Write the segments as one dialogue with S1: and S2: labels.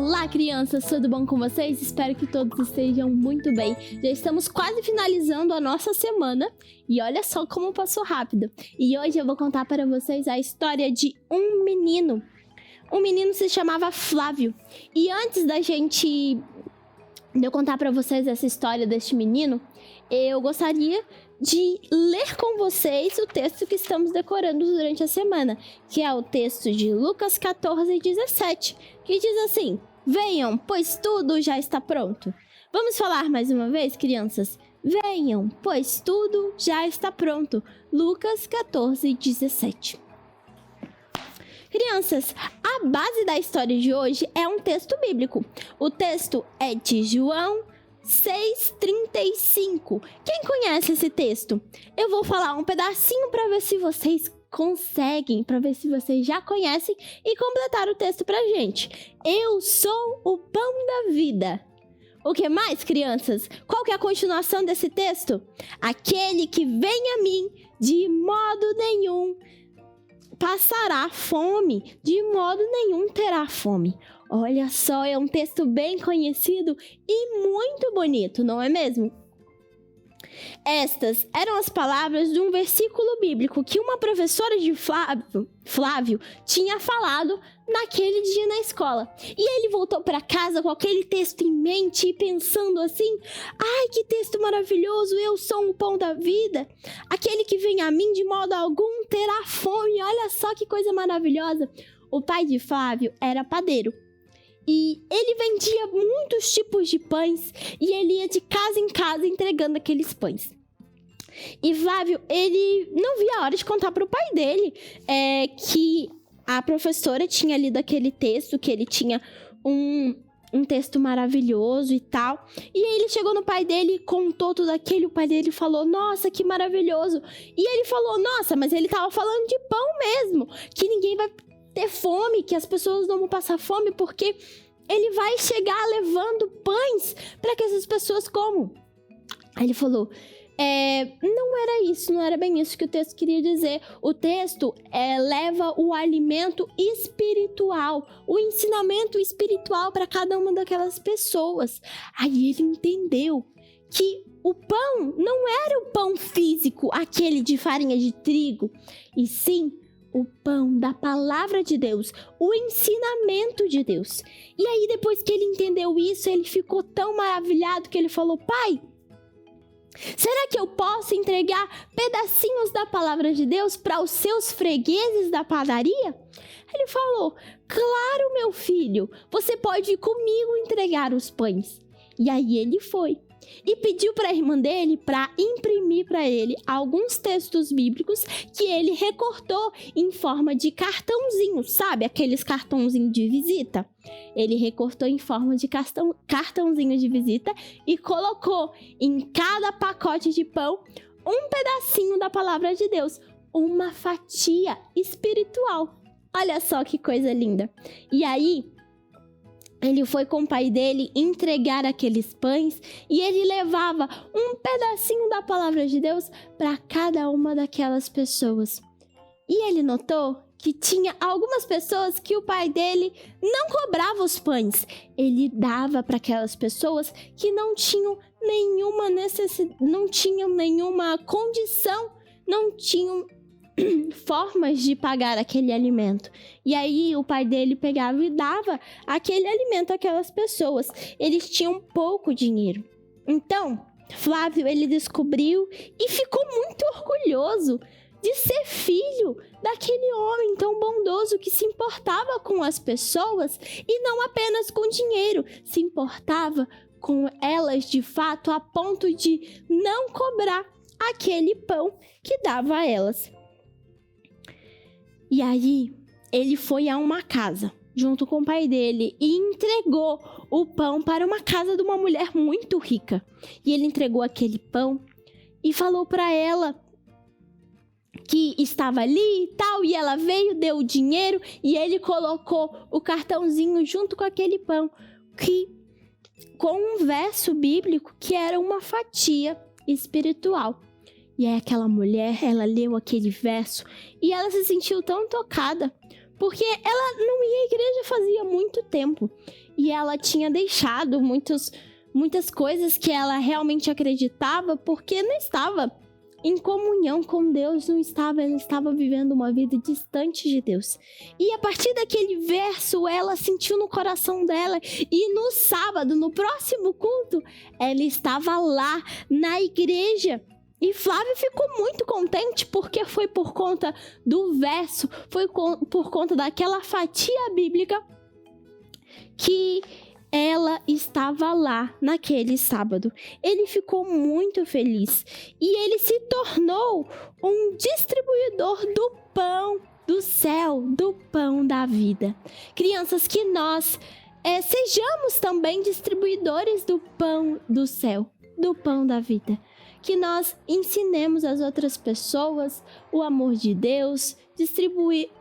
S1: Olá, crianças! Tudo bom com vocês? Espero que todos estejam muito bem. Já estamos quase finalizando a nossa semana e olha só como passou rápido. E hoje eu vou contar para vocês a história de um menino. Um menino se chamava Flávio. E antes de eu contar para vocês essa história deste menino, eu gostaria de ler com vocês o texto que estamos decorando durante a semana, que é o texto de Lucas 14:17, que diz assim: venham, pois tudo já está pronto. Vamos falar mais uma vez, crianças? Venham, pois tudo já está pronto. Lucas 14:17. Crianças, a base da história de hoje é um texto bíblico. O texto é de João 6:35. Quem conhece esse texto? Eu vou falar um pedacinho para ver se vocês conseguem, para ver se vocês já conhecem e completar o texto pra gente. Eu sou o pão da vida. O que mais, crianças? Qual que é a continuação desse texto? Aquele que vem a mim, de modo nenhum passará fome, de modo nenhum terá fome. Olha só, é um texto bem conhecido e muito bonito, não é mesmo? Estas eram as palavras de um versículo bíblico que uma professora de Flávio tinha falado naquele dia na escola. E ele voltou para casa com aquele texto em mente e pensando assim: ai, que texto maravilhoso, eu sou o pão da vida. Aquele que vem a mim de modo algum terá fome. Olha só que coisa maravilhosa. O pai de Flávio era padeiro. E ele vendia muitos tipos de pães e ele ia de casa em casa entregando aqueles pães. E Flávio, ele não via a hora de contar para o pai dele que a professora tinha lido aquele texto, que ele tinha um texto maravilhoso e tal. E aí ele chegou no pai dele e contou tudo aquilo. O pai dele falou: nossa, que maravilhoso. E ele falou: nossa, mas ele tava falando de pão mesmo, que ninguém vai ter fome, que as pessoas não vão passar fome, porque ele vai chegar levando pães para que essas pessoas comam. Aí ele falou: não era isso, não era bem isso que o texto queria dizer. O texto leva o alimento espiritual, o ensinamento espiritual para cada uma daquelas pessoas. Aí ele entendeu que o pão não era o pão físico, aquele de farinha de trigo, e sim o pão da palavra de Deus, o ensinamento de Deus. E aí, depois que ele entendeu isso, ele ficou tão maravilhado que ele falou: pai, será que eu posso entregar pedacinhos da palavra de Deus para os seus fregueses da padaria? Ele falou: claro, meu filho, você pode ir comigo entregar os pães. E aí ele foi e pediu para a irmã dele para imprimir para ele alguns textos bíblicos que ele recortou em forma de cartãozinho, sabe? Aqueles cartãozinhos de visita. Ele recortou em forma de cartãozinho de visita e colocou em cada pacote de pão um pedacinho da palavra de Deus, uma fatia espiritual. Olha só que coisa linda. E aí ele foi com o pai dele entregar aqueles pães e ele levava um pedacinho da palavra de Deus para cada uma daquelas pessoas. E ele notou que tinha algumas pessoas que o pai dele não cobrava os pães. Ele dava para aquelas pessoas que não tinham nenhuma necessidade, não tinham nenhuma condição, não tinham formas de pagar aquele alimento. E aí o pai dele pegava e dava aquele alimento àquelas pessoas. Eles tinham pouco dinheiro. Então, Flávio, ele descobriu e ficou muito orgulhoso de ser filho daquele homem tão bondoso que se importava com as pessoas e não apenas com dinheiro, se importava com elas de fato a ponto de não cobrar aquele pão que dava a elas. E aí, ele foi a uma casa, junto com o pai dele, e entregou o pão para uma casa de uma mulher muito rica. E ele entregou aquele pão e falou para ela que estava ali e tal, e ela veio, deu o dinheiro, e ele colocou o cartãozinho junto com aquele pão, com um verso bíblico que era uma fatia espiritual. E aí aquela mulher, ela leu aquele verso e ela se sentiu tão tocada, porque ela não ia à igreja fazia muito tempo. E ela tinha deixado muitas coisas que ela realmente acreditava porque não estava em comunhão com Deus, ela estava vivendo uma vida distante de Deus. E a partir daquele verso, ela sentiu no coração dela, e no sábado, no próximo culto, ela estava lá na igreja. E Flávia ficou muito contente, porque foi por conta do verso, por conta daquela fatia bíblica que ela estava lá naquele sábado. Ele ficou muito feliz e ele se tornou um distribuidor do pão do céu, do pão da vida. Crianças, que nós sejamos também distribuidores do pão do céu, do pão da vida. Que nós ensinemos às outras pessoas o amor de Deus,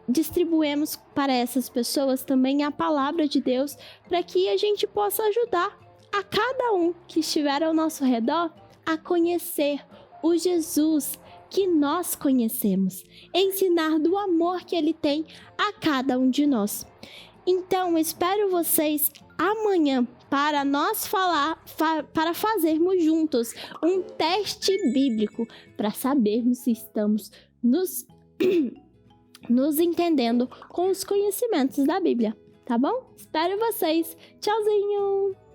S1: distribuemos para essas pessoas também a palavra de Deus, para que a gente possa ajudar a cada um que estiver ao nosso redor a conhecer o Jesus que nós conhecemos, ensinar do amor que Ele tem a cada um de nós. Então, espero vocês amanhã para nós para fazermos juntos um teste bíblico para sabermos se estamos nos entendendo com os conhecimentos da Bíblia, tá bom? Espero vocês. Tchauzinho!